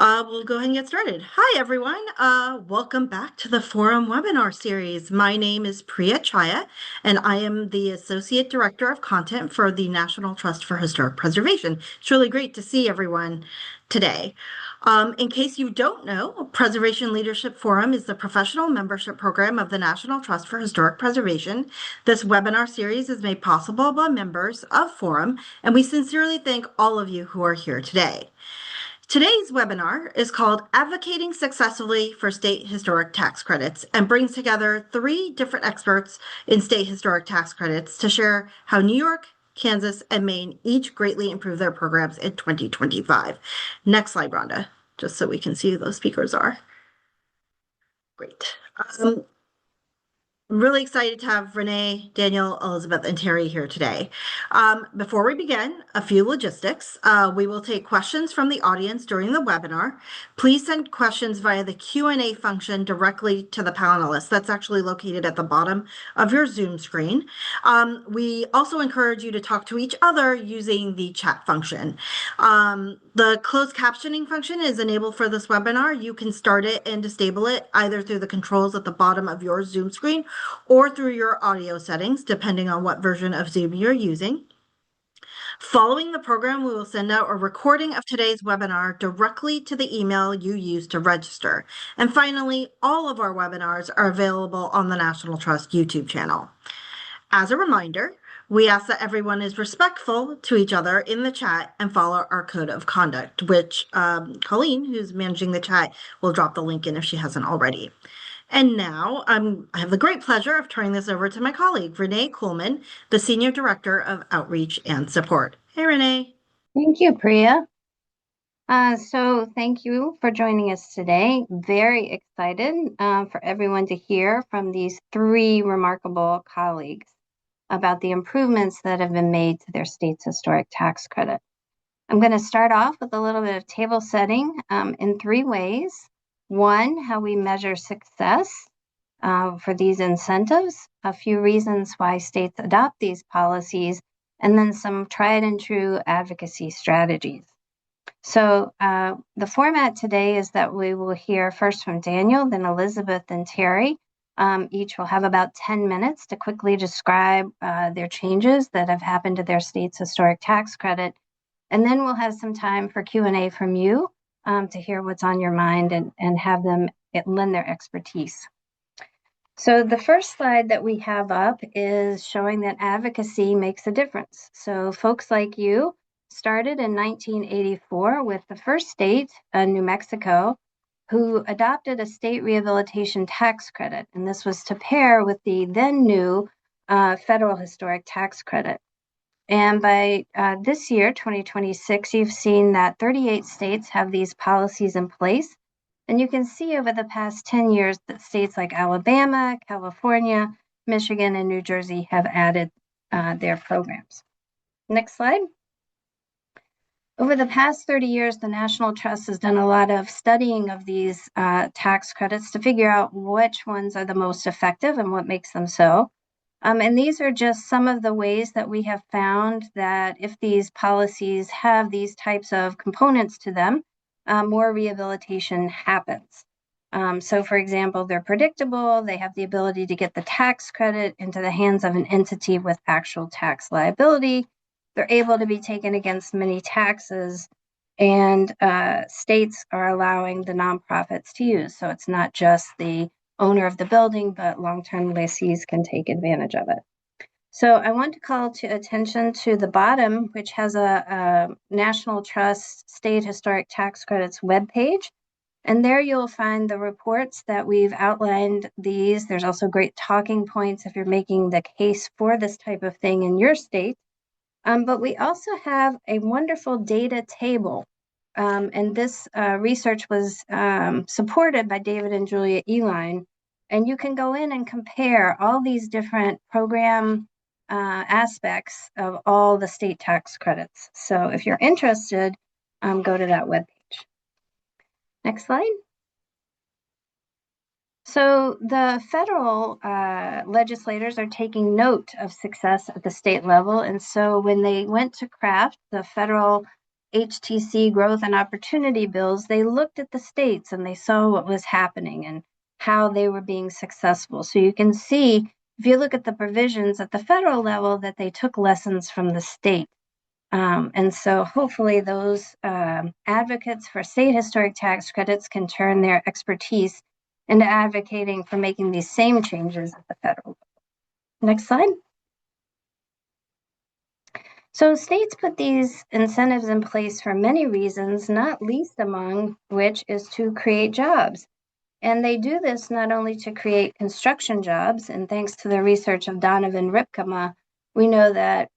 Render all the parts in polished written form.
We'll go ahead and get started. Hi, everyone. Welcome back to the Forum webinar series. My name is Priya Chhaya, and I am the Associate Director of Content for the National Trust for Historic Preservation. It's really great to see everyone today. In case you don't know, Preservation Leadership Forum is the professional membership program of the National Trust for Historic Preservation. This webinar series is made possible by members of Forum, and we sincerely thank all of you who are here today. Today's webinar is called Advocating Successfully for State Historic Tax Credits and brings together 3 different experts in state historic tax credits to share how New York, Kansas, and Maine each greatly improved their programs in 2025. Next slide, Rhonda, just so we can see who those speakers are. Great. I'm really excited to have Renee, Daniel, Elizabeth, and Terry here today. Before we begin, a few logistics. We will take questions from the audience during the webinar. Please send questions via the Q&A function directly to the panelists. That's actually located at the bottom of your Zoom screen. We also encourage you to talk to each other using the chat function. The closed captioning function is enabled for this webinar. You can start it and disable it either through the controls at the bottom of your Zoom screen or through your audio settings, depending on what version of Zoom you're using. Following the program, we will send out a recording of today's webinar directly to the email you used to register. And finally, all of our webinars are available on the National Trust YouTube channel. As a reminder, we ask that everyone is respectful to each other in the chat and follow our code of conduct, which Colleen, who's managing the chat, will drop the link in if she hasn't already. And now I have the great pleasure of turning this over to my colleague, Renee Kuhlman, the Senior Director of Outreach and Support. Hey, Renee. Thank you, Priya. So thank you for joining us today. Very excited for everyone to hear from these 3 remarkable colleagues about the improvements that have been made to their state's historic tax credit. I'm going to start off with a little bit of table setting in 3 ways. 1, how we measure success for these incentives, a few reasons why states adopt these policies, and then some tried and true advocacy strategies. So the format today is that we will hear first from Daniel, then Elizabeth, and Terry. Each will have about 10 minutes to quickly describe their changes that have happened to their state's historic tax credit. And then we'll have some time for Q&A from you to hear what's on your mind and have them lend their expertise. So the first slide that we have up is showing that advocacy makes a difference. So folks like you started in 1984 with the first state, New Mexico, who adopted a state rehabilitation tax credit. And this was to pair with the then new federal historic tax credit. And by this year, 2026, you've seen that 38 states have these policies in place. And you can see over the past 10 years that states like Alabama, California, Michigan, and New Jersey have added their programs. Next slide. Over the past 30 years, the National Trust has done a lot of studying of these tax credits to figure out which ones are the most effective and what makes them so. And these are just some of the ways that we have found that if these policies have these types of components to them, more rehabilitation happens. So for example, they're predictable, they have the ability to get the tax credit into the hands of an entity with actual tax liability, they're able to be taken against many taxes, and states are allowing the nonprofits to use. So it's not just the owner of the building, but long-term lessees can take advantage of it. So I want to call to attention to the bottom, which has a National Trust State Historic Tax Credits webpage. And there you'll find the reports that we've outlined these. There's also great talking points if you're making the case for this type of thing in your state. But we also have a wonderful data table. And this research was supported by David and Julia Eline. And you can go in and compare all these different program aspects of all the state tax credits. So if you're interested, go to that webpage. Next slide. So the federal legislators are taking note of success at the state level. And so when they went to craft the federal HTC growth and opportunity bills, they looked at the states and they saw what was happening and how they were being successful. So you can see, if you look at the provisions at the federal level, that they took lessons from the state. And so hopefully those advocates for state historic tax credits can turn their expertise into advocating for making these same changes at the federal level. Next slide. So states put these incentives in place for many reasons, not least among which is to create jobs. And they do this not only to create construction jobs, and thanks to the research of Donovan Ripkema, we know that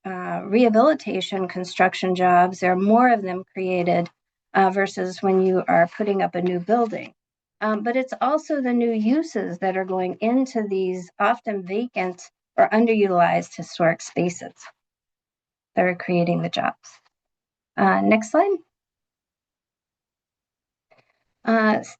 rehabilitation construction jobs, there are more of them created versus when you are putting up a new building. But it's also the new uses that are going into these often vacant or underutilized historic spaces that are creating the jobs. Next slide.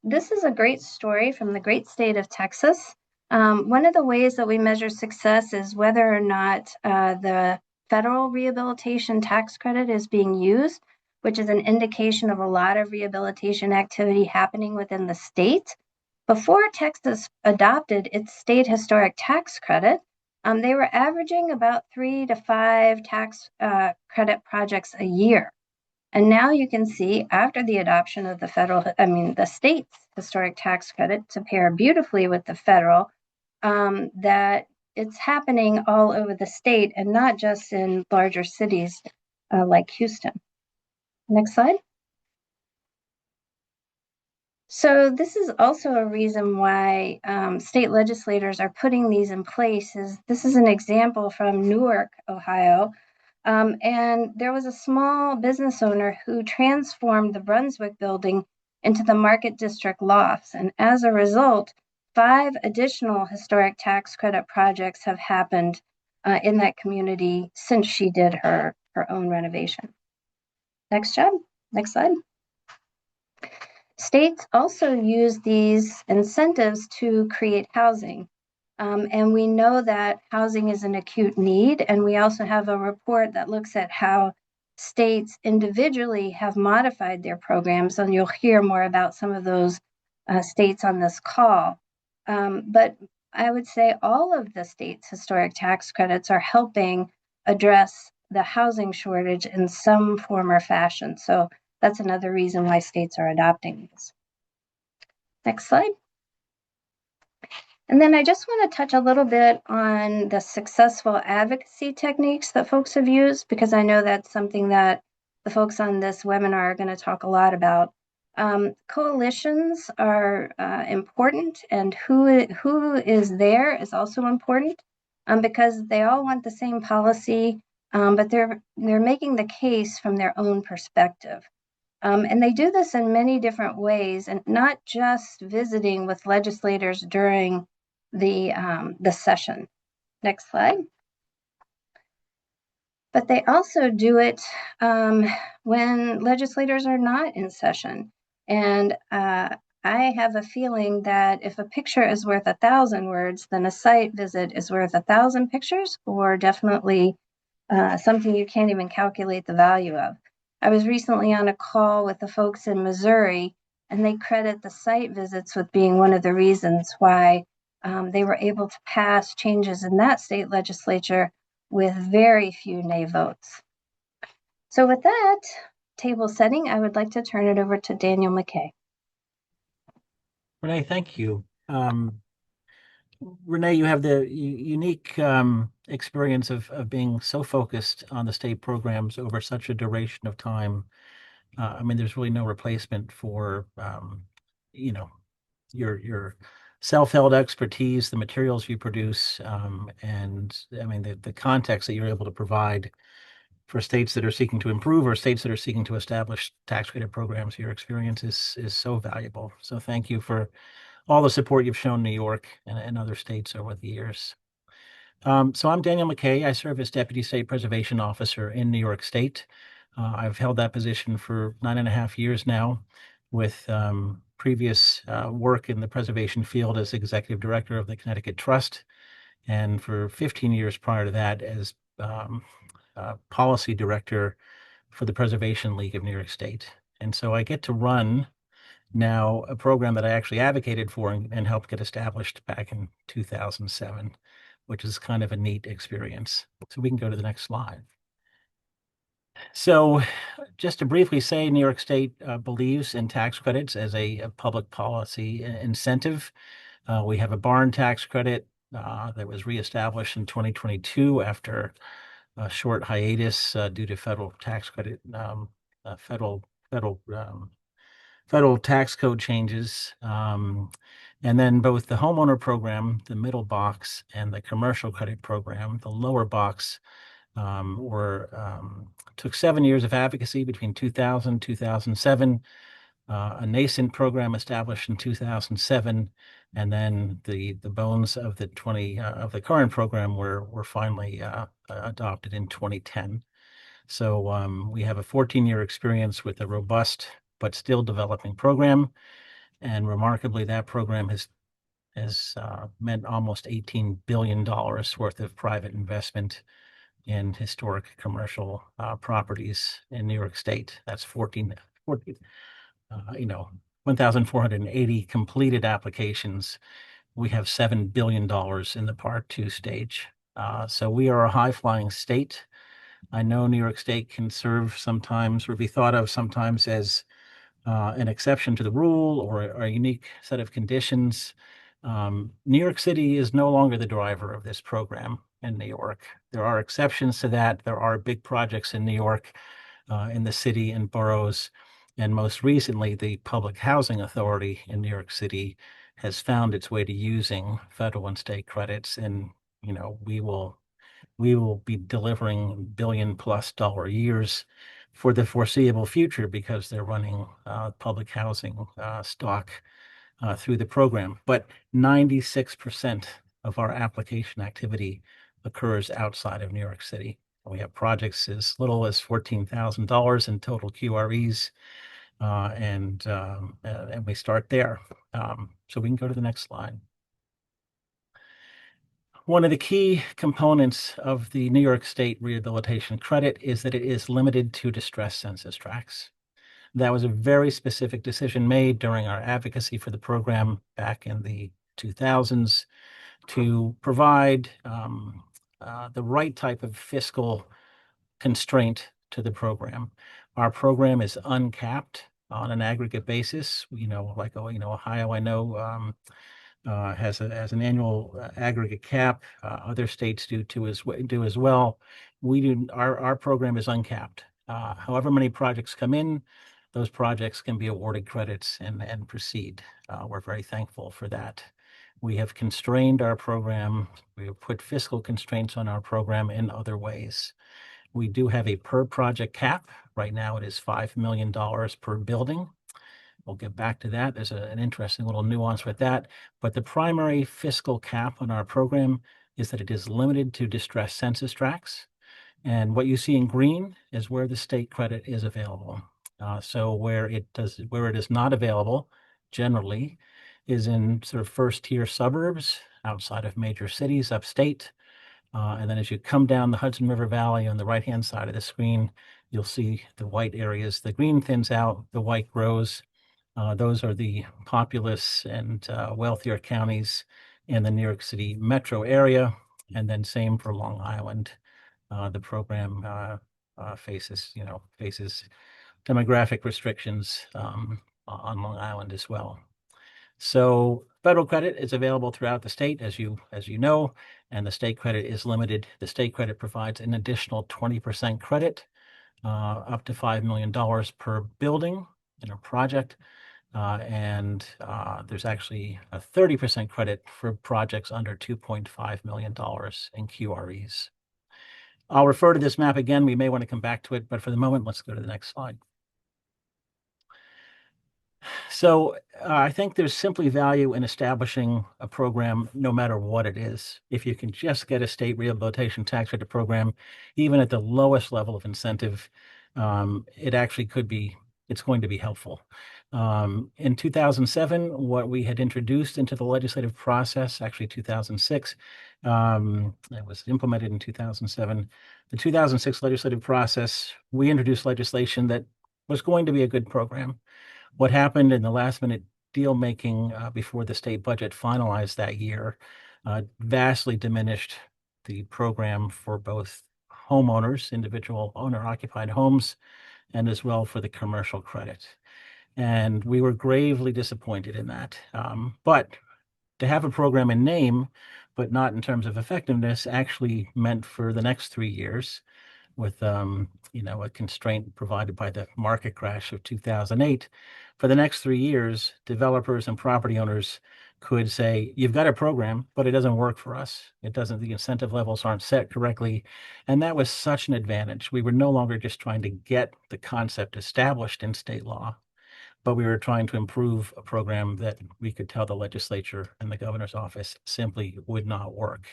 This is a great story from the great state of Texas. One of the ways that we measure success is whether or not the federal rehabilitation tax credit is being used, which is an indication of a lot of rehabilitation activity happening within the state. Before Texas adopted its state historic tax credit, they were averaging about 3 to 5 tax credit projects a year. And now you can see, after the adoption of the state's historic tax credit to pair beautifully with the federal, that it's happening all over the state and not just in larger cities like Houston. Next slide. So this is also a reason why state legislators are putting these in place. This is an example from Newark, Ohio. And there was a small business owner who transformed the Brunswick building into the Market District lofts. And as a result, 5 additional historic tax credit projects have happened in that community since she did her own renovation. Next slide. States also use these incentives to create housing. And we know that housing is an acute need. And we also have a report that looks at how states individually have modified their programs. And you'll hear more about some of those states on this call. But I would say all of the states' historic tax credits are helping address the housing shortage in some form or fashion. So that's another reason why states are adopting these. Next slide. And then I just want to touch a little bit on the successful advocacy techniques that folks have used, because I know that's something that the folks on this webinar are going to talk a lot about. Coalitions are important, and who is there is also important, because they all want the same policy, but they're making the case from their own perspective. And they do this in many different ways, and not just visiting with legislators during the session. Next slide. But they also do it when legislators are not in session. And I have a feeling that if a picture is worth 1,000 words, then a site visit is worth 1,000 pictures, or definitely something you can't even calculate the value of. I was recently on a call with the folks in Missouri, and they credit the site visits with being one of the reasons why they were able to pass changes in that state legislature with very few nay votes. So with that table setting, I would like to turn it over to Daniel McKay. Renee, thank you. Renee, you have the unique experience of being so focused on the state programs over such a duration of time. I mean, there's really no replacement for, your self-held expertise, the materials you produce, and I mean, the context that you're able to provide for states that are seeking to improve or states that are seeking to establish tax credit programs. Your experience is so valuable. So thank you for all the support you've shown New York and other states over the years. So I'm Daniel McKay. I serve as Deputy State Preservation Officer in New York State. I've held that position for 9.5 years now, with previous work in the preservation field as Executive Director of the Connecticut Trust, and for 15 years prior to that as Policy Director for the Preservation League of New York State. And so I get to run now a program that I actually advocated for and helped get established back in 2007, which is kind of a neat experience. So we can go to the next slide. So just to briefly say, New York State believes in tax credits as a public policy incentive. We have a barn tax credit that was reestablished in 2022 after a short hiatus due to federal tax credit, federal tax code changes. And then both the homeowner program, the middle box, and the commercial credit program, the lower box, took 7 years of advocacy between 2000 2007, a nascent program established in 2007, and then the bones of the current program were finally adopted in 2010. So we have a 14-year experience with a robust but still developing program, and remarkably, that program has meant almost $18 billion worth of private investment in historic commercial properties in New York State. That's 1,480 completed applications. We have $7 billion in the Part 2 stage. So we are a high-flying state. I know New York State can serve sometimes or be thought of sometimes as an exception to the rule or a unique set of conditions. New York City is no longer the driver of this program in New York. There are exceptions to that. There are big projects in New York, in the city and boroughs. And most recently, the Public Housing Authority in New York City has found its way to using federal and state credits. And, we will be delivering billion-plus-dollar years for the foreseeable future because they're running public housing stock through the program. But 96% of our application activity occurs outside of New York City. We have projects as little as $14,000 in total QREs, and we start there. So we can go to the next slide. One of the key components of the New York State Rehabilitation Credit is that it is limited to distressed census tracts. That was a very specific decision made during our advocacy for the program back in the 2000s to provide the right type of fiscal constraint to the program. Our program is uncapped on an aggregate basis. Ohio, I know, has an annual aggregate cap. Other states do as well. Our program is uncapped. However many projects come in, those projects can be awarded credits and proceed. We're very thankful for that. We have constrained our program. We have put fiscal constraints on our program in other ways. We do have a per project cap. Right now it is $5 million per building. We'll get back to that. There's an interesting little nuance with that. But the primary fiscal cap on our program is that it is limited to distressed census tracts. And what you see in green is where the state credit is available. So where it is not available, generally, is in sort of first-tier suburbs outside of major cities upstate. And then as you come down the Hudson River Valley on the right-hand side of the screen, you'll see the white areas. The green thins out, the white grows. Those are the populous and wealthier counties in the New York City metro area. And then same for Long Island. The program faces demographic restrictions on Long Island as well. So federal credit is available throughout the state, as you know, and the state credit is limited. The state credit provides an additional 20% credit, up to $5 million per building in a project. And there's actually a 30% credit for projects under $2.5 million in QREs. I'll refer to this map again. We may want to come back to it, but for the moment, let's go to the next slide. So I think there's simply value in establishing a program, no matter what it is. If you can just get a state rehabilitation tax credit program, even at the lowest level of incentive, it actually could be it's going to be helpful. In 2007, what we had introduced into the legislative process, actually 2006, it was implemented in 2007. The 2006 legislative process, we introduced legislation that was going to be a good program. What happened in the last minute deal making before the state budget finalized that year vastly diminished the program for both homeowners, individual owner occupied homes, and as well for the commercial credit. And we were gravely disappointed in that. But to have a program in name, but not in terms of effectiveness, actually meant for the next 3 years with a constraint provided by the market crash of 2008. For the next 3 years, developers and property owners could say, you've got a program, but it doesn't work for us. It doesn't, the incentive levels aren't set correctly. And that was such an advantage. We were no longer just trying to get the concept established in state law, but we were trying to improve a program that we could tell the legislature and the governor's office simply would not work.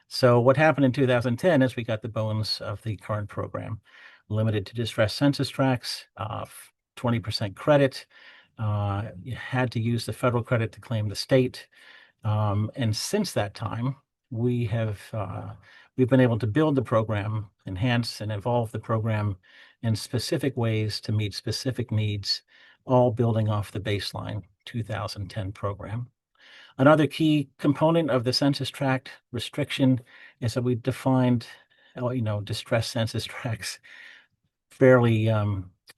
So what happened in 2010 is we got the bones of the current program, limited to distressed census tracts, 20% credit. You had to use the federal credit to claim the state. And since that time, we've been able to build the program, enhance and evolve the program in specific ways to meet specific needs, all building off the baseline 2010 program. Another key component of the census tract restriction is that we defined, distressed census tracts fairly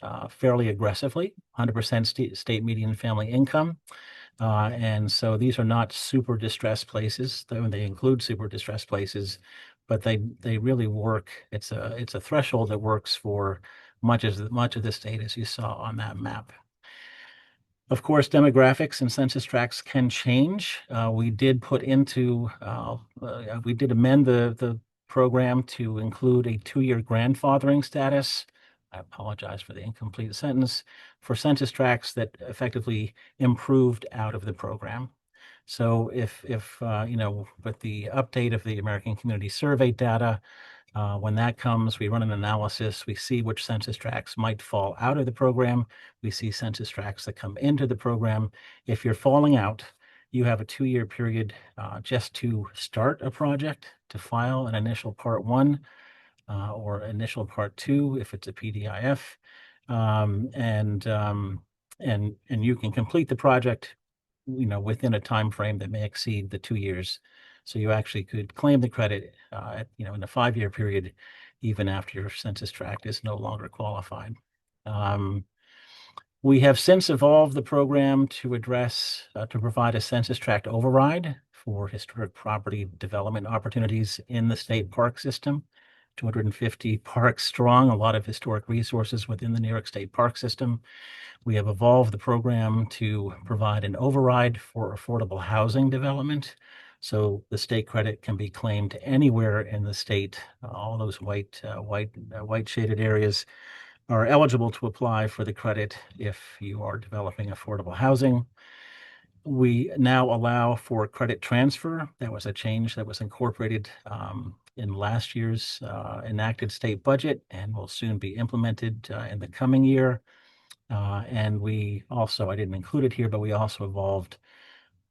aggressively, 100% state median family income. And so these are not super distressed places. They include super distressed places, but they really work. It's a threshold that works for much of the state, as you saw on that map. Of course, demographics and census tracts can change. We did amend the program to include a 2-year grandfathering status. I apologize for the incomplete sentence, for census tracts that effectively improved out of the program. So if with the update of the American Community Survey data, when that comes, we run an analysis. We see which census tracts might fall out of the program. We see census tracts that come into the program. If you're falling out, you have a 2-year period just to start a project, to file an initial Part 1 or initial Part 2 if it's a PDIF, and you can complete the project, within a time frame that may exceed the 2 years. So you actually could claim the credit, in a 5-year period, even after your census tract is no longer qualified. We have since evolved the program to provide a census tract override for historic property development opportunities in the state park system. 250 parks strong, a lot of historic resources within the New York State Park System. We have evolved the program to provide an override for affordable housing development. So the state credit can be claimed anywhere in the state. All those white shaded areas are eligible to apply for the credit if you are developing affordable housing. We now allow for credit transfer. That was a change that was incorporated in last year's enacted state budget and will soon be implemented in the coming year. And we also, I didn't include it here, but we also evolved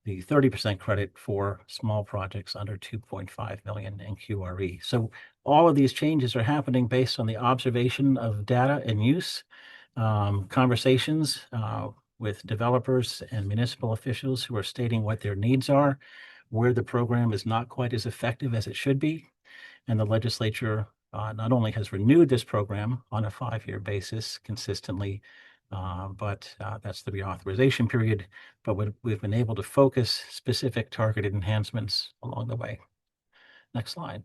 the 30% credit for small projects under 2.5 million in QRE. So all of these changes are happening based on the observation of data and use, conversations with developers and municipal officials who are stating what their needs are, where the program is not quite as effective as it should be. And the legislature not only has renewed this program on a 5-year basis consistently, but that's the reauthorization period. But we've been able to focus specific targeted enhancements along the way. Next slide.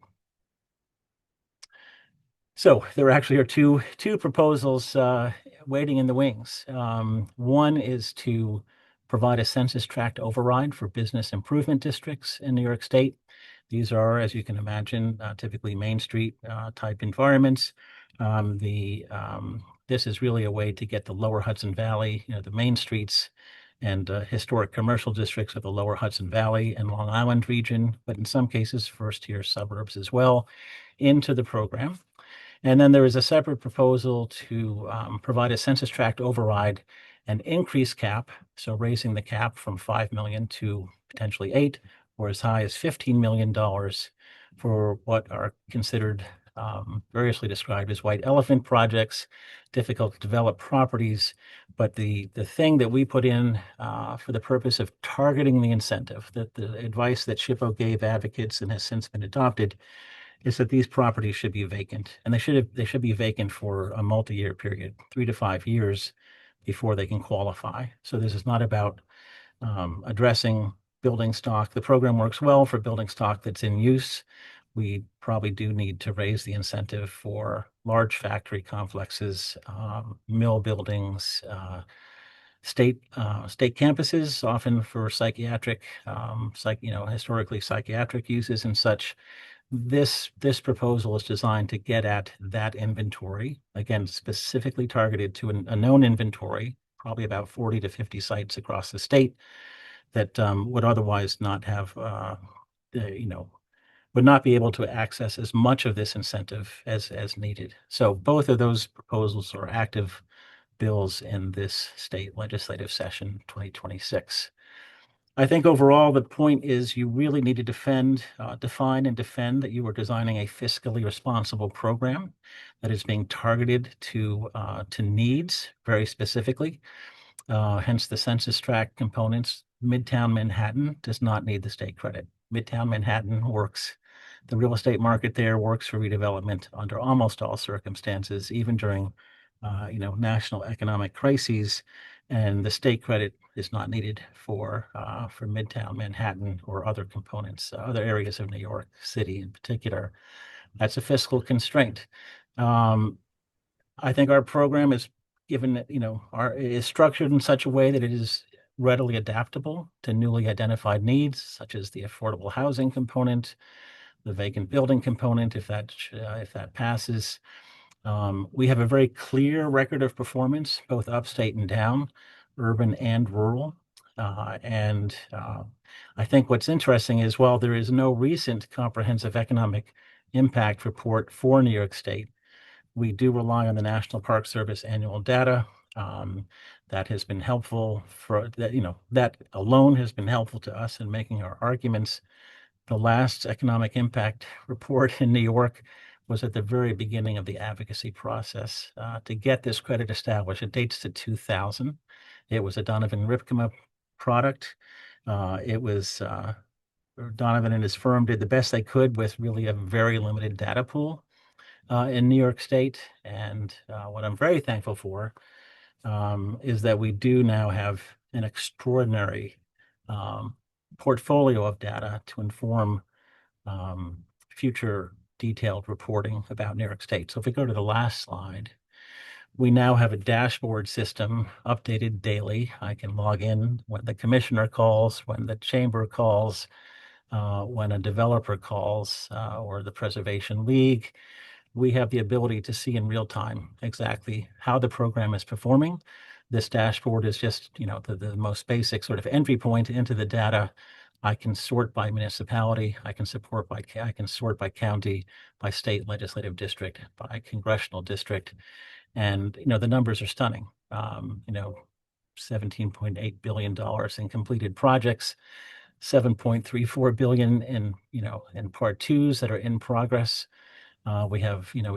So there actually are two proposals waiting in the wings. One is to provide a census tract override for business improvement districts in New York State. These are, as you can imagine, typically Main Street type environments. This is really a way to get the lower Hudson Valley, the main streets and historic commercial districts of the lower Hudson Valley and Long Island region, but in some cases, first-tier suburbs as well, into the program. And then there is a separate proposal to provide a census tract override and increase cap, so raising the cap from 5 million to potentially 8 or as high as $15 million for what are considered variously described as white elephant projects, difficult to develop properties. But the thing that we put in for the purpose of targeting the incentive, that the advice that SHPO gave advocates and has since been adopted, is that these properties should be vacant, and they should be vacant for a multi-year period, 3 to 5 years before they can qualify. So this is not about addressing building stock. The program works well for building stock that's in use. We probably do need to raise the incentive for large factory complexes, mill buildings, state campuses, often for psychiatric, historically psychiatric uses and such. This proposal is designed to get at that inventory, again, specifically targeted to a known inventory, probably about 40 to 50 sites across the state that would otherwise not have, would not be able to access as much of this incentive as needed. So both of those proposals are active bills in this state legislative session 2026. I think overall, the point is you really need to define and defend that you are designing a fiscally responsible program that is being targeted to needs very specifically. Hence the census tract components. Midtown Manhattan does not need the state credit. Midtown Manhattan works. The real estate market there works for redevelopment under almost all circumstances, even during national economic crises, and the state credit is not needed for Midtown Manhattan or other components, other areas of New York City in particular. That's a fiscal constraint. I think our program is is structured in such a way that it is readily adaptable to newly identified needs, such as the affordable housing component, the vacant building component, if that passes. We have a very clear record of performance, both upstate and down, urban and rural. I think what's interesting is, while there is no recent comprehensive economic impact report for New York State, we do rely on the National Park Service annual data. That has been helpful that alone has been helpful to us in making our arguments. The last economic impact report in New York was at the very beginning of the advocacy process to get this credit established. It dates to 2000. It was a Donovan Ripkema product. Donovan and his firm did the best they could with really a very limited data pool in New York State. And what I'm very thankful for is that we do now have an extraordinary portfolio of data to inform future detailed reporting about New York State. So if we go to the last slide, we now have a dashboard system updated daily. I can log in when the commissioner calls, when the chamber calls, when a developer calls, or the Preservation League. We have the ability to see in real time exactly how the program is performing. This dashboard is just, the most basic sort of entry point into the data. I can sort by municipality. I can sort by county, by state legislative district, by congressional district, and the numbers are stunning. $17.8 billion in completed projects, $7.34 billion in part twos that are in progress. We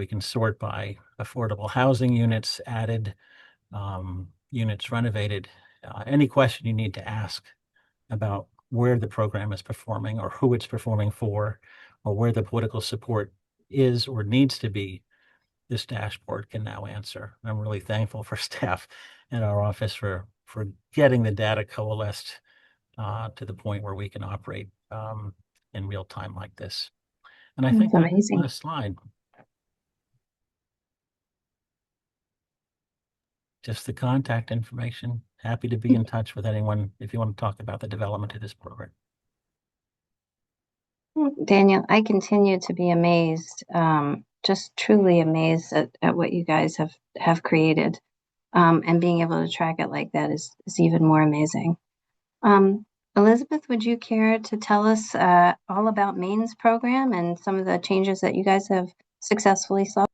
can sort by affordable housing units added, units renovated. Any question you need to ask about where the program is performing or who it's performing for, or where the political support is or needs to be, this dashboard can now answer. I'm really thankful for staff in our office for getting the data coalesced to the point where we can operate in real time like this. And I think That's amazing. last slide. Just the contact information. Happy to be in touch with anyone if you want to talk about the development of this program. Daniel, I continue to be amazed, just truly amazed at what you guys have created. And being able to track it like that is even more amazing. Elizabeth, would you care to tell us all about Maine's program and some of the changes that you guys have successfully solved?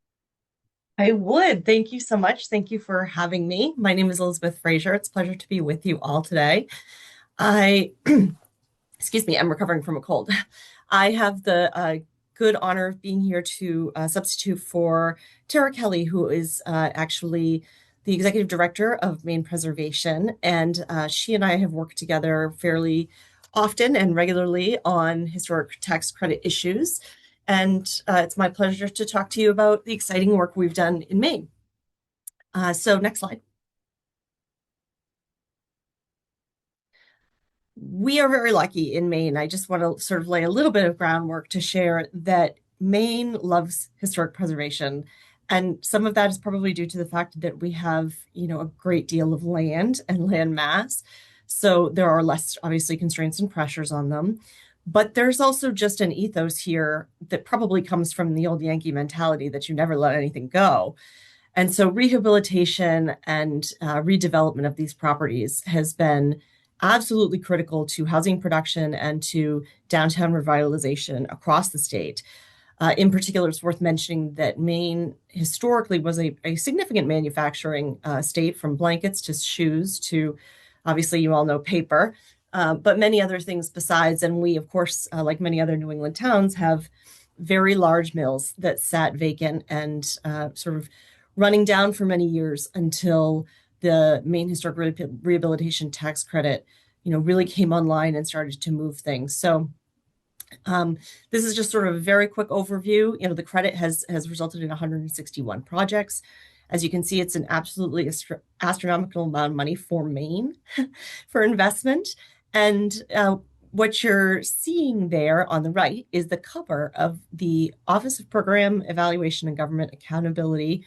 I would. Thank you so much. Thank you for having me. My name is Elizabeth Frazier. It's a pleasure to be with you all today. I, excuse me, I'm recovering from a cold. I have the good honor of being here to substitute for Tara Kelly, who is actually the executive director of Maine Preservation. And she and I have worked together fairly often and regularly on historic tax credit issues. And it's my pleasure to talk to you about the exciting work we've done in Maine. So next slide. We are very lucky in Maine. I just want to sort of lay a little bit of groundwork to share that Maine loves historic preservation. And some of that is probably due to the fact that we have, a great deal of land and land mass. So there are less, obviously, constraints and pressures on them. But there's also just an ethos here that probably comes from the old Yankee mentality that you never let anything go. And so rehabilitation and redevelopment of these properties has been absolutely critical to housing production and to downtown revitalization across the state. In particular, it's worth mentioning that Maine historically was a significant manufacturing state, from blankets to shoes to, obviously, you all know, paper, but many other things besides. And we, of course, like many other New England towns, have very large mills that sat vacant and sort of running down for many years until the Maine Historic Rehabilitation Tax Credit, really came online and started to move things. So this is just sort of a very quick overview. The credit has resulted in 161 projects. As you can see, it's an absolutely astronomical amount of money for Maine for investment. And what you're seeing there on the right is the cover of the Office of Program Evaluation and Government Accountability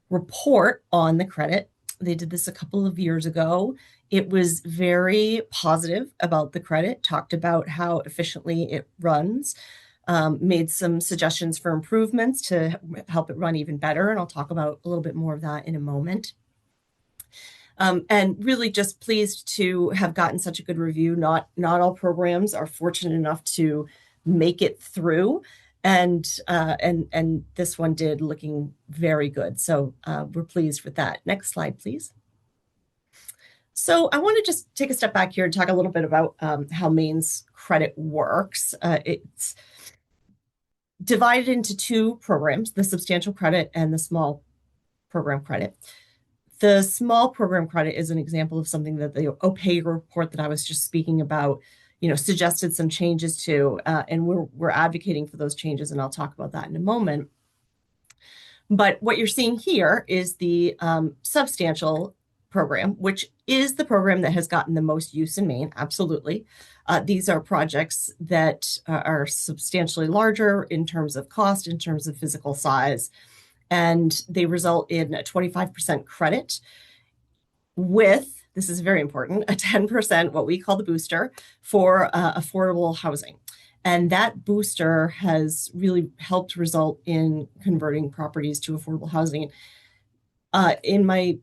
report on the credit. They did this a couple of years ago. It was very positive about the credit, talked about how efficiently it runs, made some suggestions for improvements to help it run even better. And I'll talk about a little bit more of that in a moment. And really just pleased to have gotten such a good review. Not all programs are fortunate enough to make it through. And this one did, looking very good. So we're pleased with that. Next slide, please. So I want to just take a step back here and talk a little bit about how Maine's credit works. It's divided into two programs, the substantial credit and the small program credit. The small program credit is an example of something that the OPE report that I was just speaking about, suggested some changes to, and we're advocating for those changes, and I'll talk about that in a moment. But what you're seeing here is the substantial program, which is the program that has gotten the most use in Maine, absolutely. These are projects that are substantially larger in terms of cost, in terms of physical size, and they result in a 25% credit with, this is very important, a 10%, what we call the booster, for affordable housing. And that booster has really helped result in converting properties to affordable housing. In my,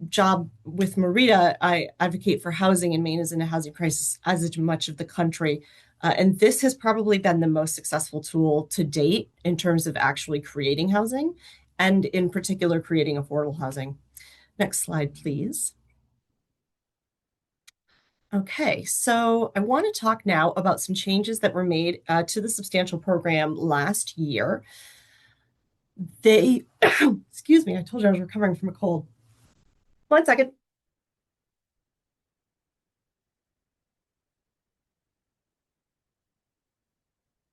job with Moderator, I advocate for housing, and Maine is in a housing crisis, as is much of the country. And this has probably been the most successful tool to date in terms of actually creating housing, and in particular, creating affordable housing. Next slide, please. Okay, so I want to talk now about some changes that were made to the substantial program last year. They, excuse me, I told you I was recovering from a cold. 1 second.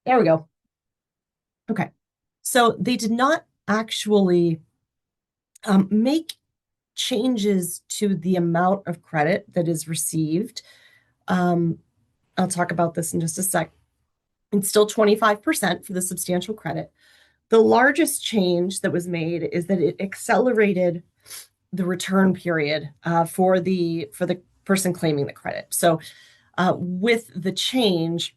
There we go. Okay, so they did not actually make changes to the amount of credit that is received. I'll talk about this in just a sec. It's still 25% for the substantial credit. The largest change that was made is that it accelerated the return period for the person claiming the credit. So with the change,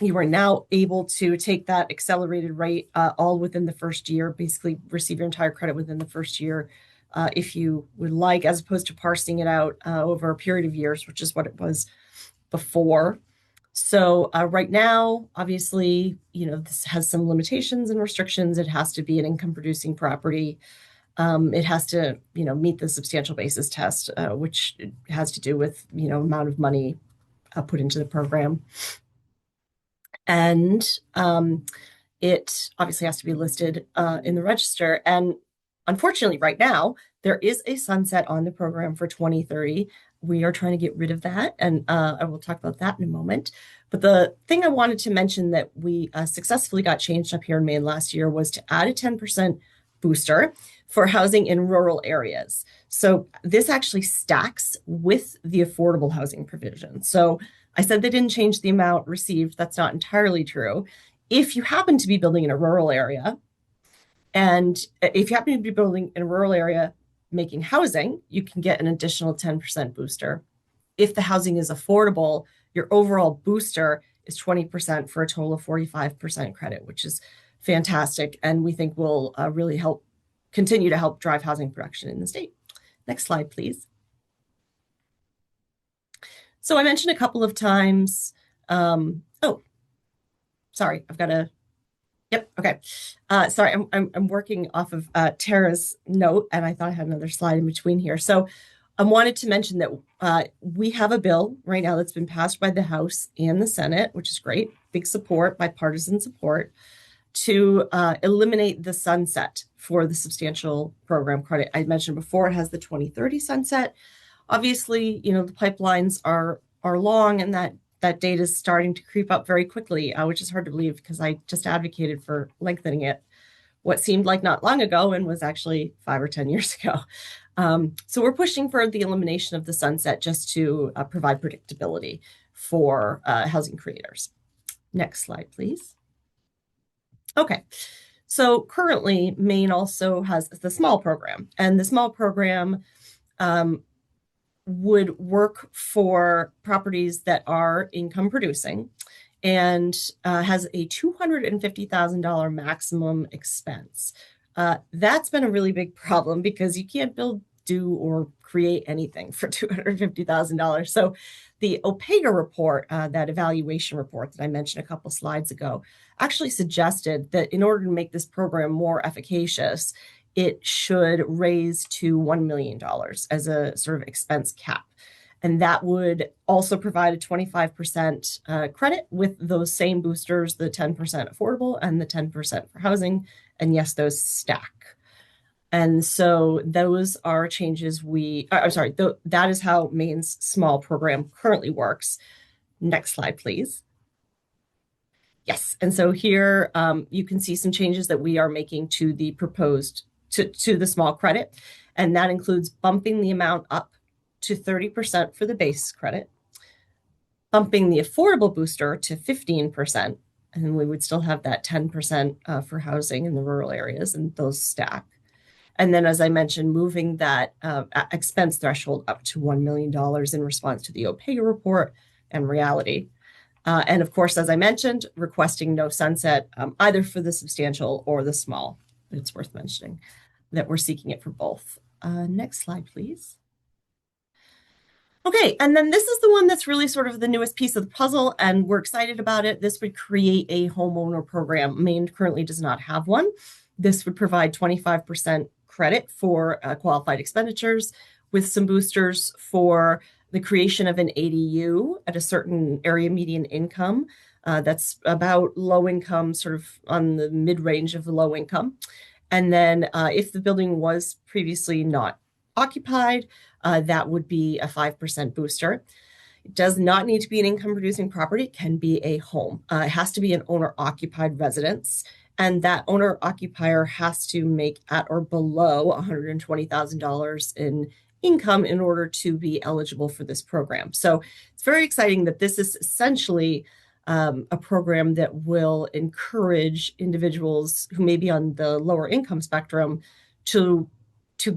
you are now able to take that accelerated rate all within the first year, basically receive your entire credit within the first year if you would like, as opposed to parsing it out over a period of years, which is what it was before. So right now, obviously, this has some limitations and restrictions. It has to be an income producing property. It has to, meet the substantial basis test, which has to do with, amount of money put into the program. And it obviously has to be listed in the register. And unfortunately, right now, there is a sunset on the program for 2030. We are trying to get rid of that, and I will talk about that in a moment. But the thing I wanted to mention that we successfully got changed up here in Maine last year was to add a 10% booster for housing in rural areas. So this actually stacks with the affordable housing provision. So I said they didn't change the amount received. That's not entirely true. If you happen to be building in a rural area, and if you happen to be building in a rural area making housing, you can get an additional 10% booster. If the housing is affordable, your overall booster is 20% for a total of 45% credit, which is fantastic. And we think will really continue to help drive housing production in the state. Next slide, please. So I mentioned a couple of times, sorry, I've got to, yep, okay. Sorry, I'm working off of Tara's note, and I thought I had another slide in between here. So I wanted to mention that we have a bill right now that's been passed by the House and the Senate, which is great, big support, bipartisan support, to eliminate the sunset for the substantial program credit. I mentioned before it has the 2030 sunset. Obviously, the pipelines are long, and that date is starting to creep up very quickly, which is hard to believe because I just advocated for lengthening it what seemed like not long ago and was actually 5 or 10 years ago. So we're pushing for the elimination of the sunset just to provide predictability for housing creators. Next slide, please. Okay, so currently Maine also has the small program, and the small program would work for properties that are income producing and has a $250,000 maximum expense. That's been a really big problem because you can't build, do, or create anything for $250,000. So the OPEGA report, that evaluation report that I mentioned a couple slides ago, actually suggested that in order to make this program more efficacious, it should raise to $1 million as a sort of expense cap. And that would also provide a 25% credit with those same boosters, the 10% affordable and the 10% for housing. And yes, those stack. And so those are changes that is how Maine's small program currently works. Next slide, please. Yes, and so here you can see some changes that we are making to the proposed, to the small credit. And that includes bumping the amount up to 30% for the base credit, bumping the affordable booster to 15%, and then we would still have that 10% for housing in the rural areas, and those stack. And then, as I mentioned, moving that expense threshold up to $1 million in response to the OPEGA report and reality. And of course, as I mentioned, requesting no sunset either for the substantial or the small. But it's worth mentioning that we're seeking it for both. Next slide, please. Okay, and then this is the one that's really sort of the newest piece of the puzzle, and we're excited about it. This would create a homeowner program. Maine currently does not have one. This would provide 25% credit for qualified expenditures with some boosters for the creation of an ADU at a certain area median income. That's about low income, sort of on the mid-range of the low income. And then if the building was previously not occupied, that would be a 5% booster. It does not need to be an income producing property. It can be a home. It has to be an owner occupied residence. And that owner occupier has to make at or below $120,000 in income in order to be eligible for this program. So it's very exciting that this is essentially a program that will encourage individuals who may be on the lower income spectrum to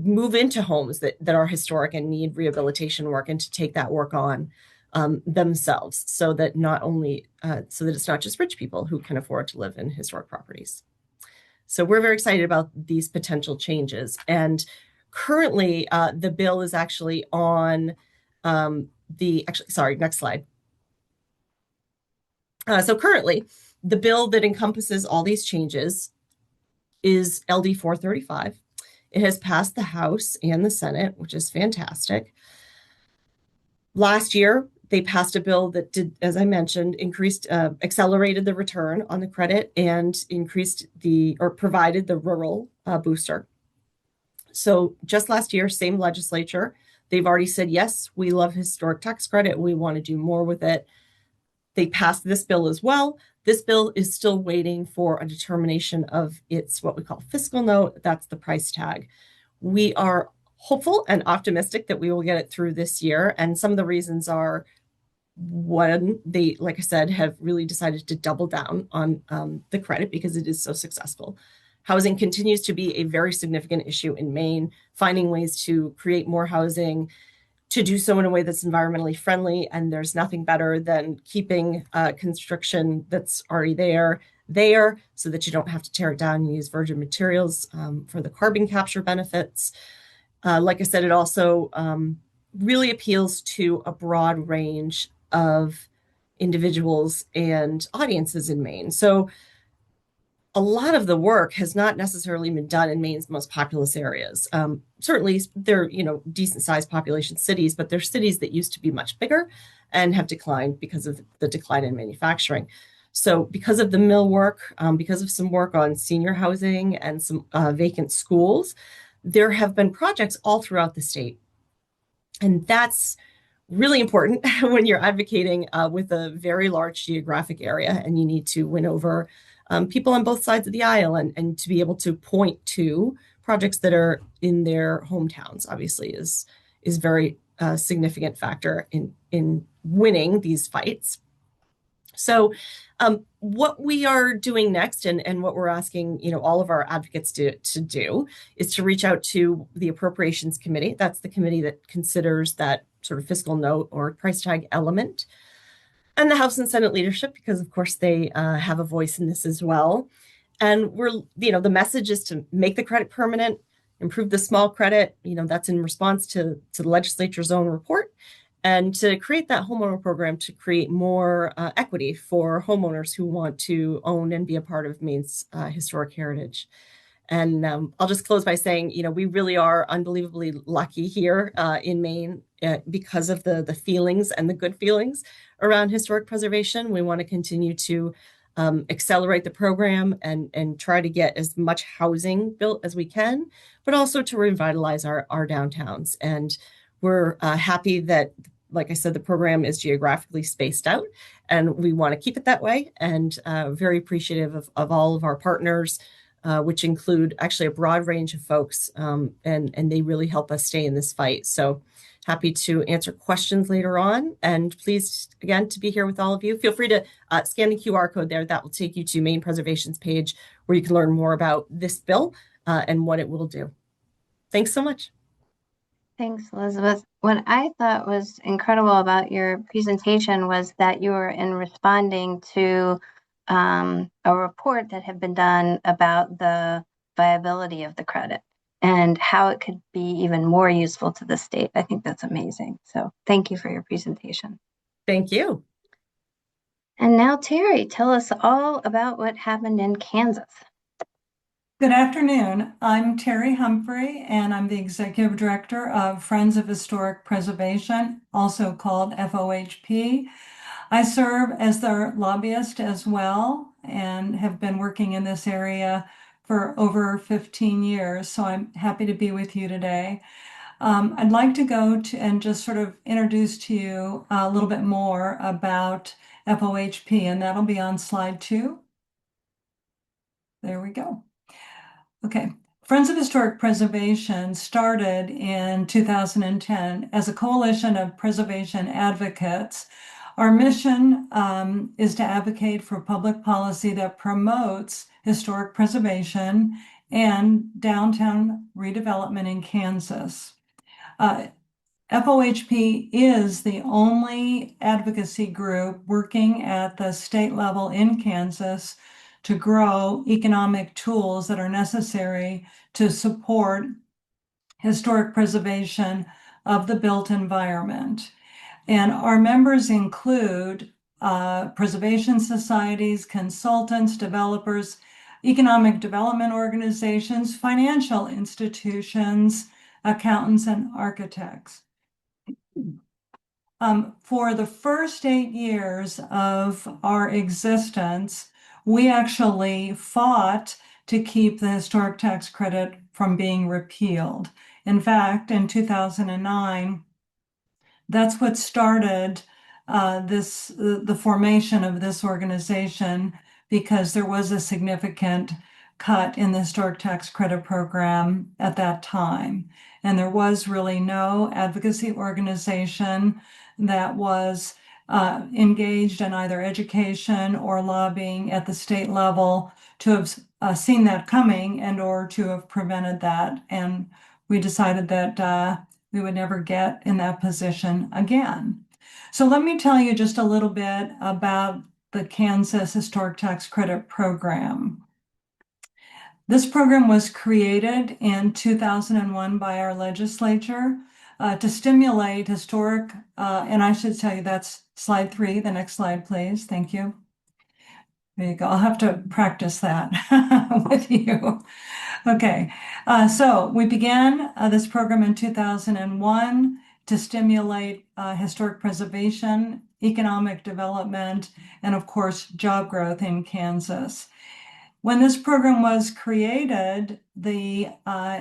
move into homes that are historic and need rehabilitation work, and to take that work on themselves, so that it's not just rich people who can afford to live in historic properties. So we're very excited about these potential changes. And currently, the bill is actually on next slide. So currently, the bill that encompasses all these changes is LD 435. It has passed the House and the Senate, which is fantastic. Last year, they passed a bill that did, as I mentioned, accelerated the return on the credit and provided the rural booster. So just last year, same legislature, they've already said, yes, we love historic tax credit. We want to do more with it. They passed this bill as well. This bill is still waiting for a determination of its what we call fiscal note. That's the price tag. We are hopeful and optimistic that we will get it through this year. And some of the reasons are, one, they, like I said, have really decided to double down on the credit because it is so successful. Housing continues to be a very significant issue in Maine, finding ways to create more housing, to do so in a way that's environmentally friendly. And there's nothing better than keeping construction that's already there so that you don't have to tear it down and use virgin materials for the carbon capture benefits. Like I said, it also really appeals to a broad range of individuals and audiences in Maine. So a lot of the work has not necessarily been done in Maine's most populous areas. Certainly, they're decent sized population cities, but they're cities that used to be much bigger and have declined because of the decline in manufacturing. So, because of the mill work, because of some work on senior housing and some vacant schools, there have been projects all throughout the state, and that's really important when you're advocating with a very large geographic area and you need to win over people on both sides of the aisle and to be able to point to projects that are in their hometowns, obviously is very significant factor in winning these fights. So what we are doing next and what we're asking all of our advocates to do is to reach out to the Appropriations Committee. That's the committee that considers that sort of fiscal note or price tag element, and the House and Senate leadership, because of course they have a voice in this as well. And the message is to make the credit permanent, improve the small credit. That's in response to the legislature's own report, and to create that homeowner program to create more equity for homeowners who want to own and be a part of Maine's historic heritage. And I'll just close by saying, we really are unbelievably lucky here in Maine because of the feelings and the good feelings around historic preservation. We want to continue to accelerate the program and try to get as much housing built as we can, but also to revitalize our downtowns. And we're happy that, like I said, the program is geographically spaced out, and we want to keep it that way. And very appreciative of all of our partners, which include actually a broad range of folks, and they really help us stay in this fight. So happy to answer questions later on, and pleased again to be here with all of you. Feel free to scan the QR code there. That will take you to Maine Preservation's page where you can learn more about this bill and what it will do. Thanks so much. Thanks, Elizabeth. What I thought was incredible about your presentation was that you were in responding to a report that had been done about the viability of the credit and how it could be even more useful to the state. I think that's amazing. So thank you for your presentation. Thank you. And now, Terry, tell us all about what happened in Kansas. Good afternoon. I'm Terry Humphrey, and I'm the Executive Director of Friends of Historic Preservation, also called FOHP. I serve as their lobbyist as well and have been working in this area for over 15 years, so I'm happy to be with you today. I'd like to go to and just sort of introduce to you a little bit more about FOHP, and that'll be on slide 2. There we go. Okay. Friends of Historic Preservation started in 2010 as a coalition of preservation advocates. Our mission is to advocate for public policy that promotes historic preservation and downtown redevelopment in Kansas. FOHP is the only advocacy group working at the state level in Kansas to grow economic tools that are necessary to support historic preservation of the built environment. And our members include preservation societies, consultants, developers, economic development organizations, financial institutions, accountants, and architects. For the first 8 years of our existence, we actually fought to keep the historic tax credit from being repealed. In fact, in 2009, that's what started the formation of this organization, because there was a significant cut in the historic tax credit program at that time. And there was really no advocacy organization that was engaged in either education or lobbying at the state level to have seen that coming and or to have prevented that. And we decided that we would never get in that position again. So let me tell you just a little bit about the Kansas Historic Tax Credit Program. This program was created in 2001 by our legislature to stimulate historic, and I should tell you that's slide 3, the next slide, please. Thank you. There you go. I'll have to practice that with you. Okay, so we began this program in 2001 to stimulate historic preservation, economic development, and of course, job growth in Kansas. When this program was created, the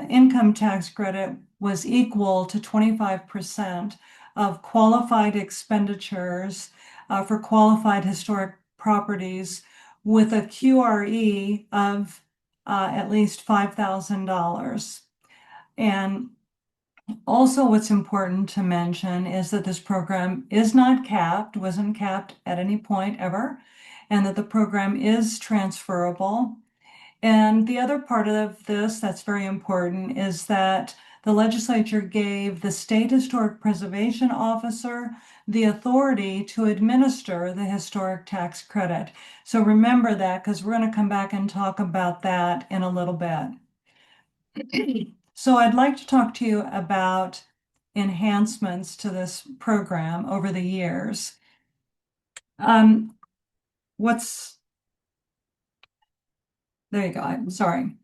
income tax credit was equal to 25% of qualified expenditures for qualified historic properties with a QRE of at least $5,000. And also what's important to mention is that this program is not capped, wasn't capped at any point ever, and that the program is transferable. And the other part of this that's very important is that the legislature gave the state historic preservation officer the authority to administer the historic tax credit. So remember that, because we're going to come back and talk about that in a little bit. So I'd like to talk to you about enhancements to this program over the years. There you go. I'm sorry.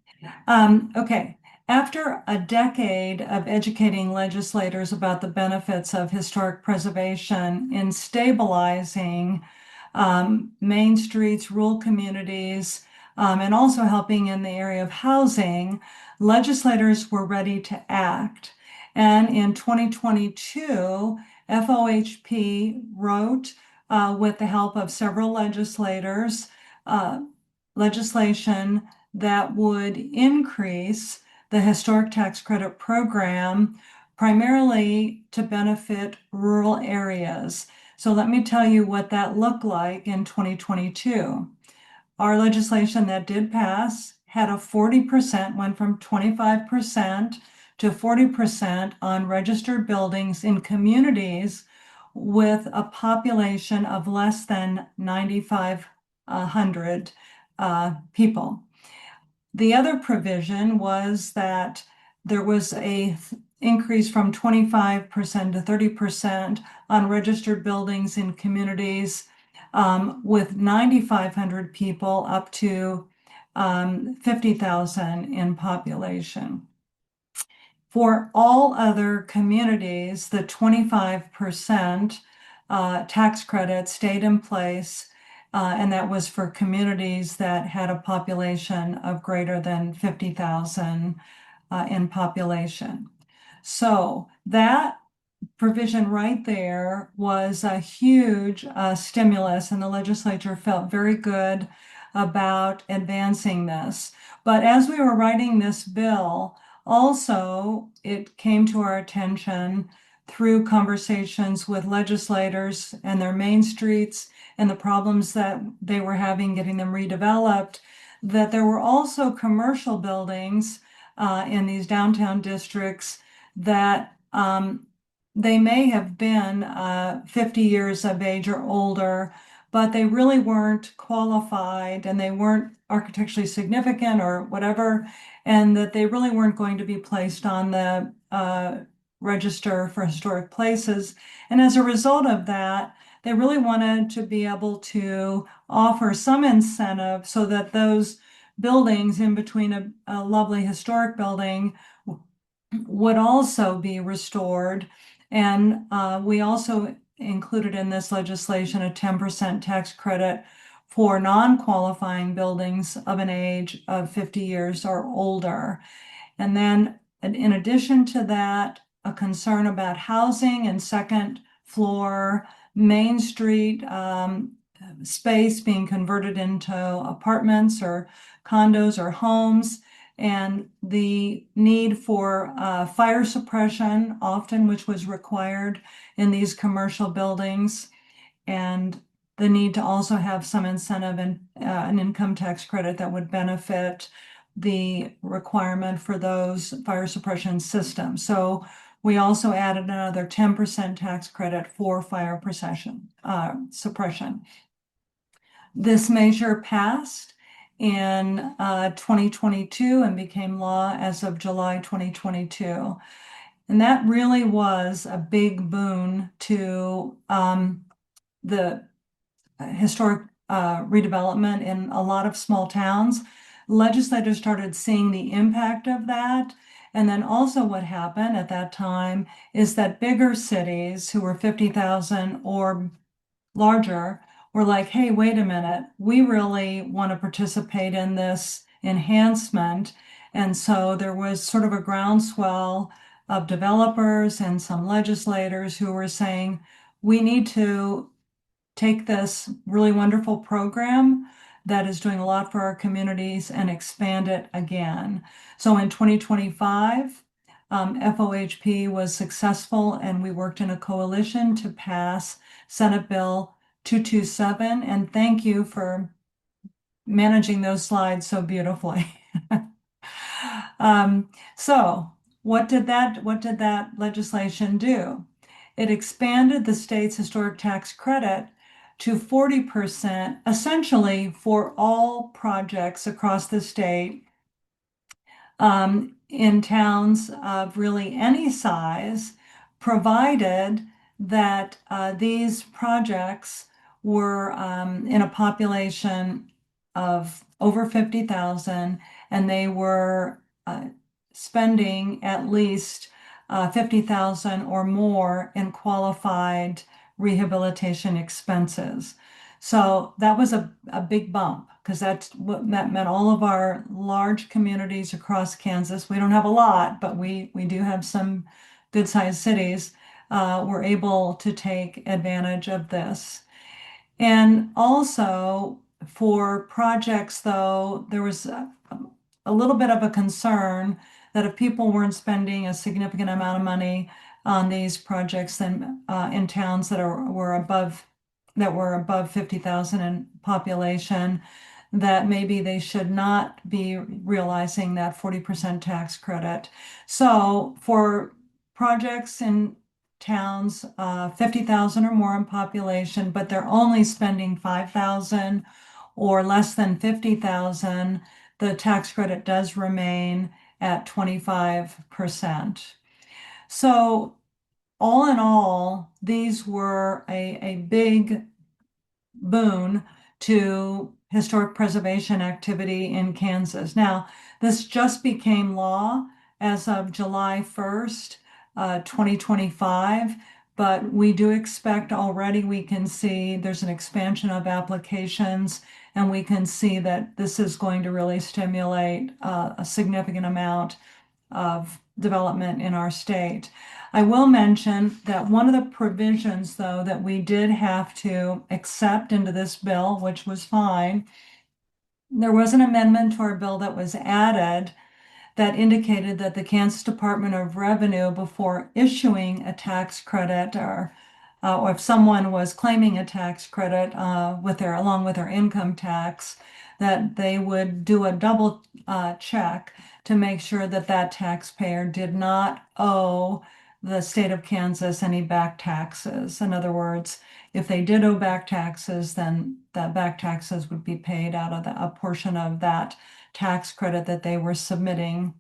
Okay. After a decade of educating legislators about the benefits of historic preservation in stabilizing Main streets, rural communities, and also helping in the area of housing, legislators were ready to act. And in 2022, FOHP wrote, with the help of several legislators, legislation that would increase the historic tax credit program primarily to benefit rural areas. So let me tell you what that looked like in 2022. Our legislation that did pass had a 40%, went from 25% to 40% on registered buildings in communities with a population of less than 9,500 people. The other provision was that there was a increase from 25% to 30% on registered buildings in communities with 9,500 people up to 50,000 in population. For all other communities, the 25% tax credit stayed in place, and that was for communities that had a population of greater than 50,000 in population. So that provision right there was a huge stimulus, and the legislature felt very good about advancing this. But as we were writing this bill, also it came to our attention through conversations with legislators and their main streets and the problems that they were having getting them redeveloped, that there were also commercial buildings in these downtown districts that they may have been 50 years of age or older, but they really weren't qualified and they weren't architecturally significant or whatever, and that they really weren't going to be placed on the register for historic places. And as a result of that, they really wanted to be able to offer some incentive so that those buildings in between a lovely historic building would also be restored. And we also included in this legislation a 10% tax credit for non-qualifying buildings of an age of 50 years or older. And then in addition to that, a concern about housing and second floor Main Street space being converted into apartments or condos or homes, and the need for fire suppression, often which was required in these commercial buildings, and the need to also have some incentive and an income tax credit that would benefit the requirement for those fire suppression systems. So we also added another 10% tax credit for fire suppression. This measure passed in 2022 and became law as of July 2022. And that really was a big boon to the historic redevelopment in a lot of small towns. Legislators started seeing the impact of that. And then also what happened at that time is that bigger cities who were 50,000 or larger were like, hey, wait a minute, we really want to participate in this enhancement. And so there was sort of a groundswell of developers and some legislators who were saying, we need to take this really wonderful program that is doing a lot for our communities and expand it again. So in 2025, FOHP was successful, and we worked in a coalition to pass Senate Bill 227. And thank you for managing those slides so beautifully. So what did that legislation do? It expanded the state's historic tax credit to 40%, essentially for all projects across the state in towns of really any size, provided that these projects were in a population of over 50,000, and they were spending at least 50,000 or more in qualified rehabilitation expenses. So that was a big bump, because that meant all of our large communities across Kansas. We don't have a lot, but we do have some good-sized cities were able to take advantage of this. And also for projects, though, there was a little bit of a concern that if people weren't spending a significant amount of money on these projects, then in towns that were above 50,000 in population, that maybe they should not be realizing that 40% tax credit. So for projects in towns 50,000 or more in population, but they're only spending 5,000 or less than 50,000, the tax credit does remain at 25%. So all in all, these were a big boon to historic preservation activity in Kansas. Now, this just became law as of July 1st, 2025, but we do expect already we can see there's an expansion of applications, and we can see that this is going to really stimulate a significant amount of development in our state. I will mention that one of the provisions, though, that we did have to accept into this bill, which was fine, there was an amendment to our bill that was added that indicated that the Kansas Department of Revenue, before issuing a tax credit, or if someone was claiming a tax credit along with their income tax, that they would do a double check to make sure that that taxpayer did not owe the state of Kansas any back taxes. In other words, if they did owe back taxes, then that back taxes would be paid out of a portion of that tax credit that they were submitting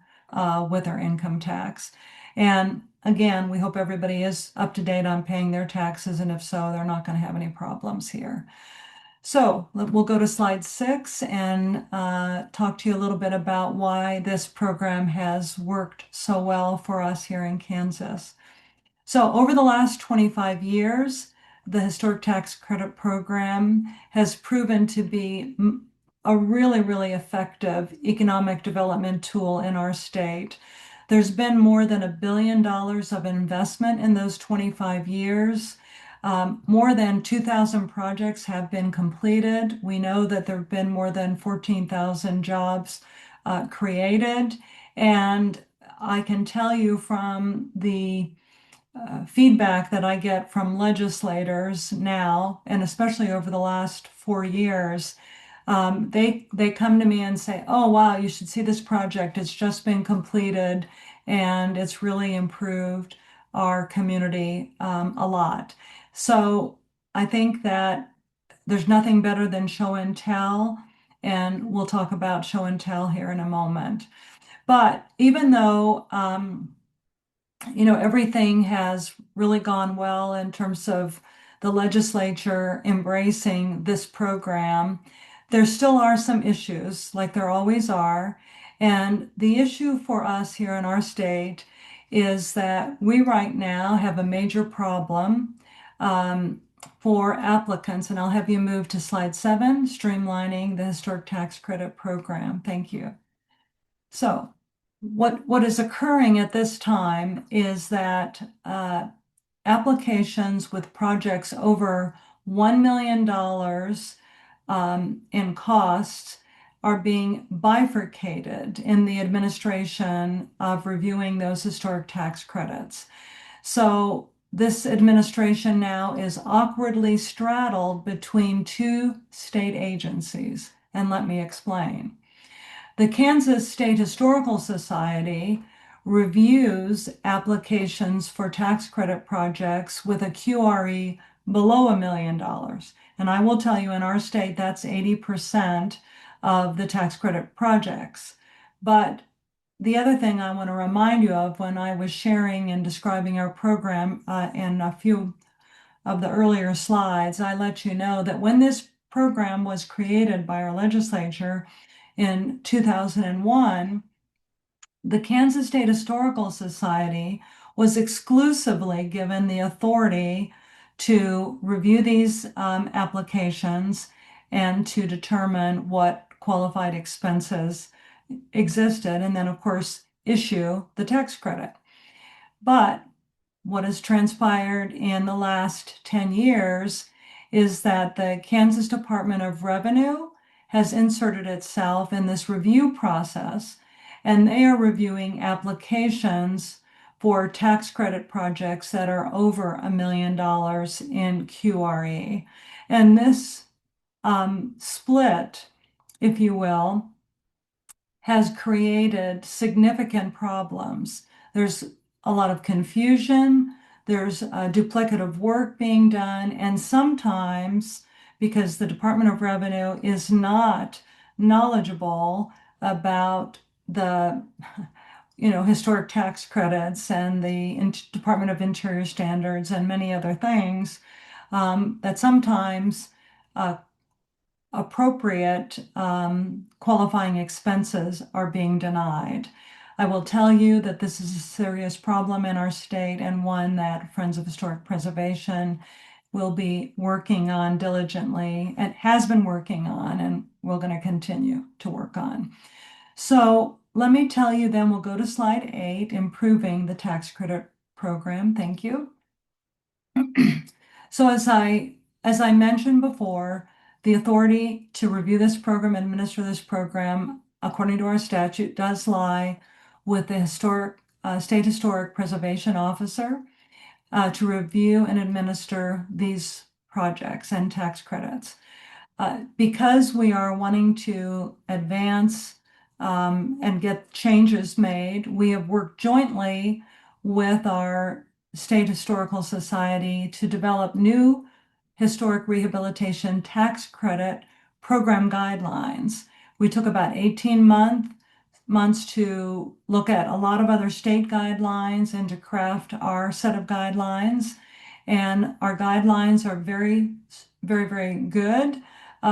with their income tax. And again, we hope everybody is up to date on paying their taxes, and if so, they're not going to have any problems here. So we'll go to slide 6 and talk to you a little bit about why this program has worked so well for us here in Kansas. So over the last 25 years, the Historic Tax Credit Program has proven to be a really, really effective economic development tool in our state. There's been more than $1 billion of investment in those 25 years. More than 2,000 projects have been completed. We know that there have been more than 14,000 jobs created. And I can tell you from the feedback that I get from legislators now, and especially over the last 4 years, they come to me and say, "Oh, wow, you should see this project. It's just been completed, and it's really improved our community a lot." So I think that there's nothing better than show and tell, and we'll talk about show and tell here in a moment. But even though everything has really gone well in terms of the legislature embracing this program, there still are some issues, like there always are. And the issue for us here in our state is that we right now have a major problem for applicants. And I'll have you move to slide 7, streamlining the historic tax credit program. Thank you. So what is occurring at this time is that applications with projects over $1 million in costs are being bifurcated in the administration of reviewing those historic tax credits. So this administration now is awkwardly straddled between two state agencies, and let me explain. The Kansas State Historical Society reviews applications for tax credit projects with a QRE below $1 million. And I will tell you, in our state, that's 80% of the tax credit projects. But the other thing I want to remind you of, when I was sharing and describing our program in a few of the earlier slides, I let you know that when this program was created by our legislature in 2001, the Kansas State Historical Society was exclusively given the authority to review these applications and to determine what qualified expenses existed, and then, of course, issue the tax credit. But what has transpired in the last 10 years is that the Kansas Department of Revenue has inserted itself in this review process, and they are reviewing applications for tax credit projects that are over $1 million in QRE. And this split, if you will, has created significant problems. There's a lot of confusion, there's duplicative work being done, and sometimes, because the Department of Revenue is not knowledgeable about the historic tax credits and the Department of Interior standards and many other things, that sometimes appropriate qualifying expenses are being denied. I will tell you that this is a serious problem in our state, and one that Friends of Historic Preservation will be working on diligently, and has been working on, and we're going to continue to work on. So let me tell you, then we'll go to slide 8, improving the tax credit program. Thank you. So as I mentioned before, the authority to review this program, administer this program, according to our statute, does lie with the State Historic Preservation Officer to review and administer these projects and tax credits. Because we are wanting to advance and get changes made, we have worked jointly with our State Historical Society to develop new historic rehabilitation tax credit program guidelines. We took about 18 months months to look at a lot of other state guidelines and to craft our set of guidelines. And our guidelines are very, very, very good.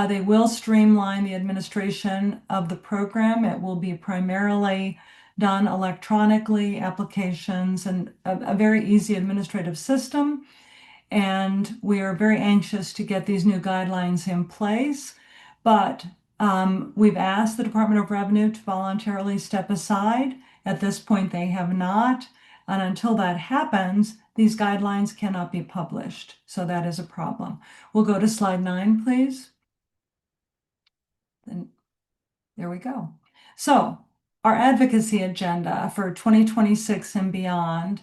They will streamline the administration of the program. It will be primarily done electronically, applications, and a very easy administrative system. And we are very anxious to get these new guidelines in place. But we've asked the Department of Revenue to voluntarily step aside. At this point, they have not. And until that happens, these guidelines cannot be published. So that is a problem. We'll go to slide 9, please. And there we go. So our advocacy agenda for 2026 and beyond,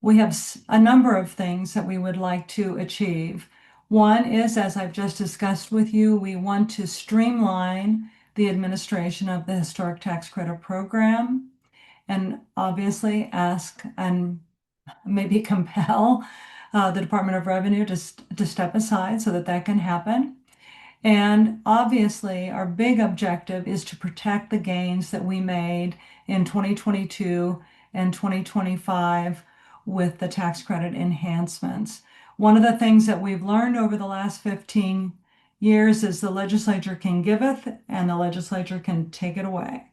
we have a number of things that we would like to achieve. One is, as I've just discussed with you, we want to streamline the administration of the Historic Tax Credit Program and obviously ask and maybe compel the Department of Revenue to step aside so that that can happen. And obviously, our big objective is to protect the gains that we made in 2022 and 2025 with the tax credit enhancements. One of the things that we've learned over the last 15 years is the legislature can giveth and the legislature can take it away.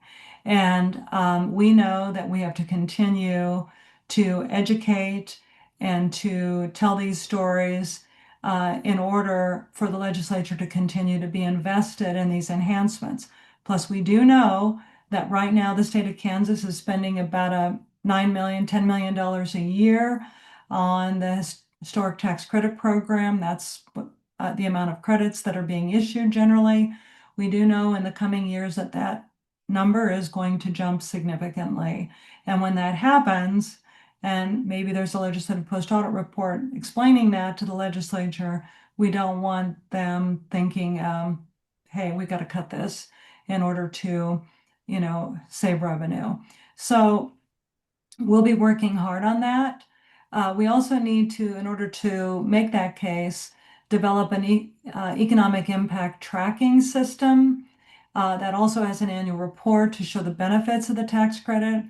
And we know that we have to continue to educate and to tell these stories in order for the legislature to continue to be invested in these enhancements. Plus, we do know that right now the state of Kansas is spending about a $9 million, $10 million a year on the historic tax credit program. That's the amount of credits that are being issued generally. We do know in the coming years that that number is going to jump significantly. And when that happens, and maybe there's a legislative post-audit report explaining that to the legislature, we don't want them thinking, hey, we got to cut this in order to, save revenue. So we'll be working hard on that. We also need to, in order to make that case, develop an economic impact tracking system that also has an annual report to show the benefits of the tax credit.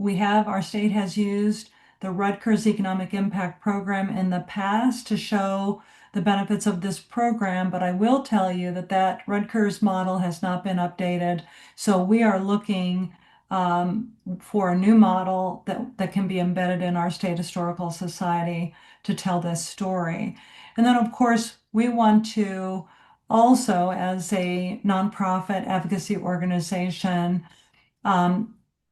Our state has used the Rutgers Economic Impact Program in the past to show the benefits of this program, but I will tell you that Rutgers model has not been updated. So we are looking for a new model that can be embedded in our state historical society to tell this story. And then, of course, we want to also, as a nonprofit advocacy organization,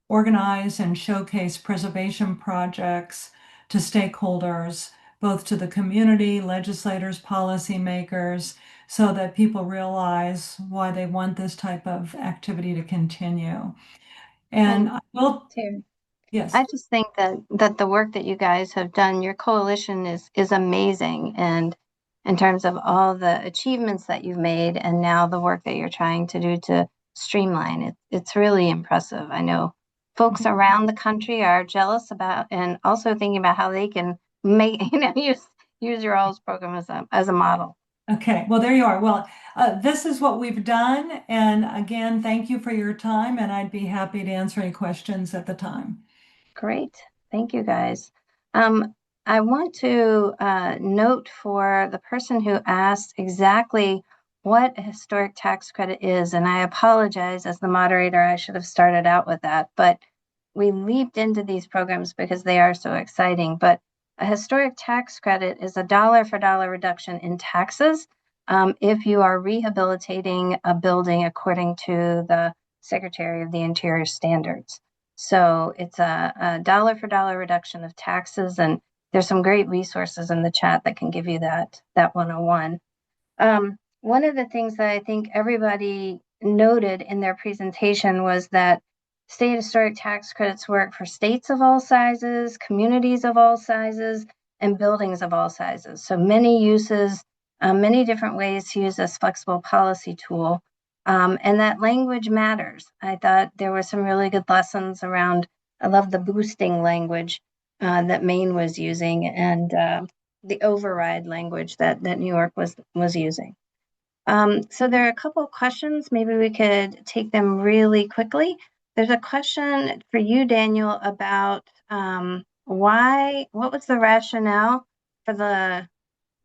organize and showcase preservation projects to stakeholders, both to the community, legislators, policymakers, so that people realize why they want this type of activity to continue. And I will, Terry, yes. I just think that the work that you guys have done, your coalition is amazing, and in terms of all the achievements that you've made, and now the work that you're trying to do to streamline it, it's really impressive. I know folks around the country are jealous about, and also thinking about how they can make use your all's program as a model. Okay, well, there you are. Well, this is what we've done. And again, thank you for your time, and I'd be happy to answer any questions at the time. Great. Thank you, guys. I want to note for the person who asked exactly what a historic tax credit is, and I apologize as the moderator, I should have started out with that, but we leaped into these programs because they are so exciting. But a historic tax credit is a dollar for dollar reduction in taxes if you are rehabilitating a building according to the Secretary of the Interior standards. So it's a dollar for dollar reduction of taxes, and there's some great resources in the chat that can give you that 101. One of the things that I think everybody noted in their presentation was that state historic tax credits work for states of all sizes, communities of all sizes, and buildings of all sizes. So many uses, many different ways to use this flexible policy tool. And that language matters. I thought there were some really good lessons around, I love the boosting language that Maine was using, and the override language that New York was using. So there are a couple of questions. Maybe we could take them really quickly. There's a question for you, Daniel, about what was the rationale for the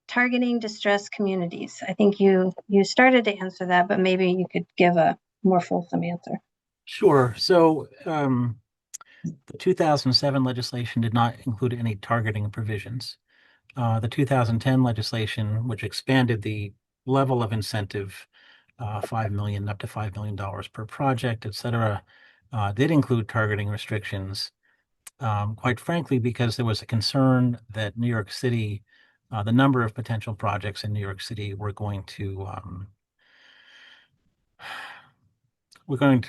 targeting distressed communities? I think you started to answer that, but maybe you could give a more fulsome answer. Sure. So the 2007 legislation did not include any targeting provisions. The 2010 legislation, which expanded the level of incentive, 5 million up to $5 million per project, et cetera, did include targeting restrictions. Quite frankly, because there was a concern that New York City, the number of potential projects in New York City were going to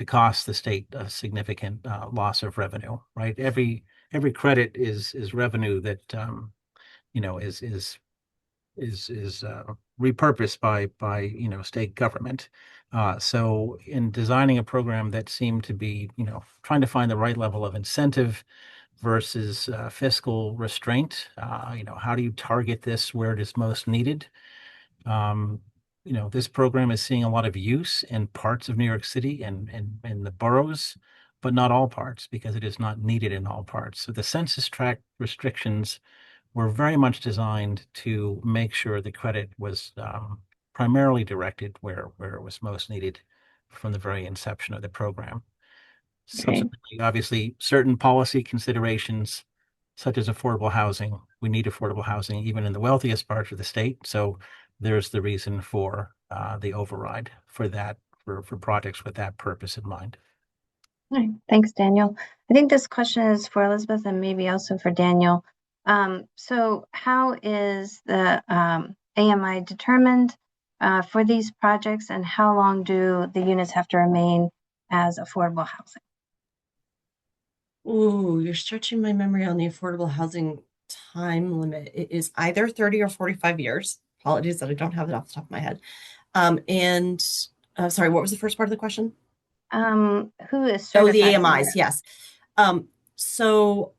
cost the state a significant loss of revenue, right? Every credit is revenue that is repurposed by state government. So in designing a program that seemed to be trying to find the right level of incentive versus fiscal restraint, how do you target this where it is most needed? Um, this program is seeing a lot of use in parts of New York City and the boroughs, but not all parts because it is not needed in all parts. So the census tract restrictions were very much designed to make sure the credit was primarily directed where it was most needed from the very inception of the program. Okay. Subsequently, obviously, certain policy considerations, such as affordable housing, we need affordable housing even in the wealthiest parts of the state. So there's the reason for the override for that, for projects with that purpose in mind. All right. Thanks, Daniel. I think this question is for Elizabeth and maybe also for Daniel. So how is the AMI determined for these projects, and how long do the units have to remain as affordable housing? Ooh, you're stretching my memory on the affordable housing time limit. It is either 30 or 45 years. Apologies that I don't have it off the top of my head. Sorry, what was the first part of the question? Who is Oh, the certifying AMIs, that? yes. So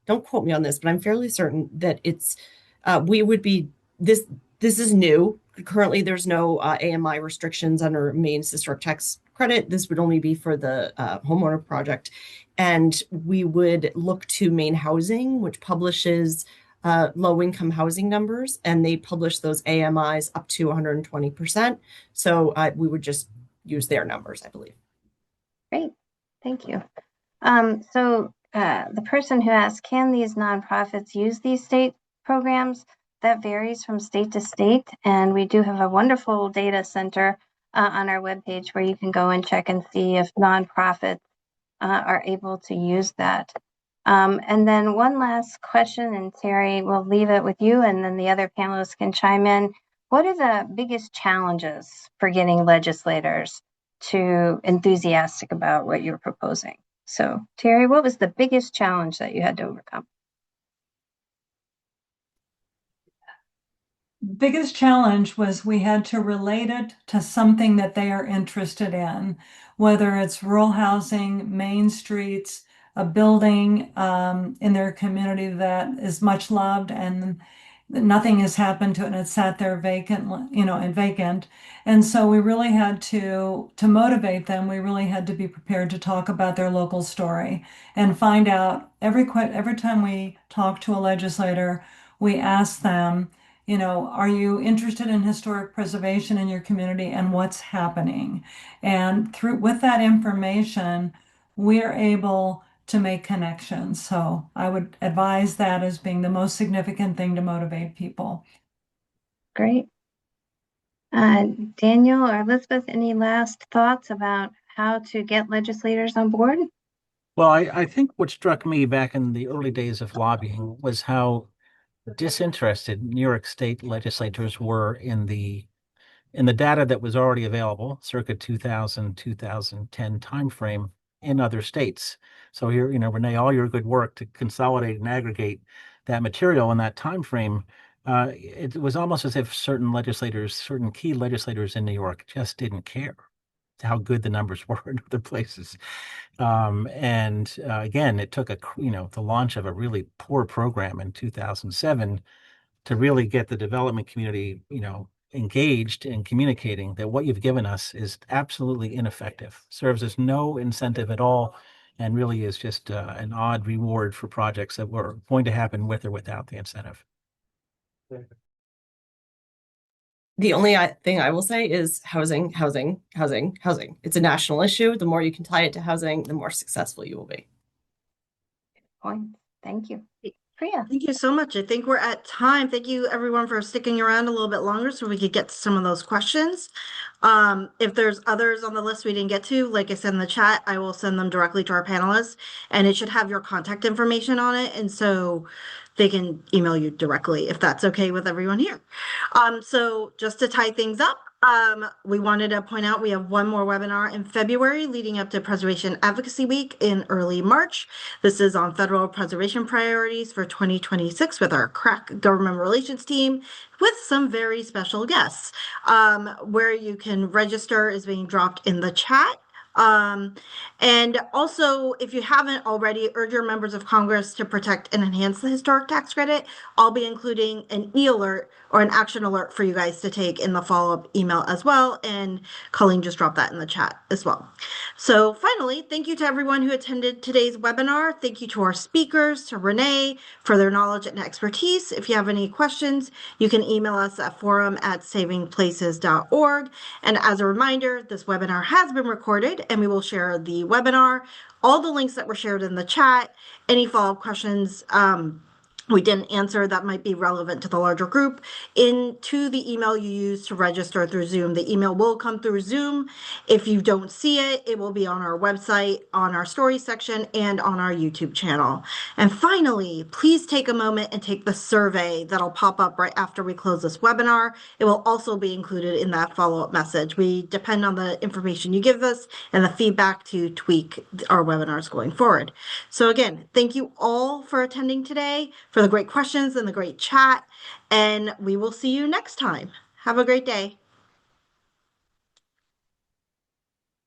don't quote me on this, but I'm fairly certain that we would be this. This is new. Currently, there's no AMI restrictions under Maine's historic tax credit. This would only be for the homeowner project, and we would look to Maine Housing, which publishes low-income housing numbers, and they publish those AMIs up to 120%. So we would just use their numbers, I believe. Great, thank you. So the person who asked, can these nonprofits use these state programs? That varies from state to state, and we do have a wonderful data center on our webpage where you can go and check and see if nonprofits are able to use that. And then one last question, and Terry, we'll leave it with you, and then the other panelists can chime in. What are the biggest challenges for getting legislators to enthusiastic about what you're proposing? So, Terry, what was the biggest challenge that you had to overcome? Biggest challenge was we had to relate it to something that they are interested in, whether it's rural housing, main streets, a building in their community that is much loved and nothing has happened to it and it's sat there vacant, and vacant. And so we really had to motivate them. We really had to be prepared to talk about their local story and find out every time we talk to a legislator, we ask them, are you interested in historic preservation in your community and what's happening? And with that information, we're able to make connections. So I would advise that as being the most significant thing to motivate people. Great. Daniel or Elizabeth, any last thoughts about how to get legislators on board? Well, I think what struck me back in the early days of lobbying was how disinterested New York State legislators were in the data that was already available, circa 2000, 2010 timeframe in other states. So here, Renee, all your good work to consolidate and aggregate that material in that timeframe, it was almost as if certain key legislators in New York just didn't care how good the numbers were in other places. And again, it took the launch of a really poor program in 2007 to really get the development community, engaged in communicating that what you've given us is absolutely ineffective, serves as no incentive at all, and really is just an odd reward for projects that were going to happen with or without the incentive. The only thing I will say is housing, housing, housing, housing. It's a national issue. The more you can tie it to housing, the more successful you will be. Point. Thank you. Priya. Thank you so much. I think we're at time. Thank you everyone for sticking around a little bit longer so we could get to some of those questions. If there's others on the list we didn't get to, like I said in the chat, I will send them directly to our panelists, and it should have your contact information on it. And so they can email you directly if that's okay with everyone here. So just to tie things up, we wanted to point out we have one more webinar in February leading up to Preservation Advocacy Week in early March. This is on federal preservation priorities for 2026 with our crack government relations team with some very special guests. Where you can register is being dropped in the chat. And also, if you haven't already, urge your members of Congress to protect and enhance the historic tax credit. I'll be including an e-alert or an action alert for you guys to take in the follow-up email as well. And Colleen just dropped that in the chat as well. So finally, thank you to everyone who attended today's webinar. Thank you to our speakers, to Renee for their knowledge and expertise. If you have any questions, you can email us at forum@savingplaces.org. And as a reminder, this webinar has been recorded and we will share the webinar, all the links that were shared in the chat, any follow-up questions we didn't answer that might be relevant to the larger group into the email you use to register through Zoom. The email will come through Zoom. If you don't see it, it will be on our website, on our story section, and on our YouTube channel. And finally, please take a moment and take the survey that'll pop up right after we close this webinar. It will also be included in that follow-up message. We depend on the information you give us and the feedback to tweak our webinars going forward. So again, thank you all for attending today, for the great questions and the great chat, and we will see you next time. Have a great day.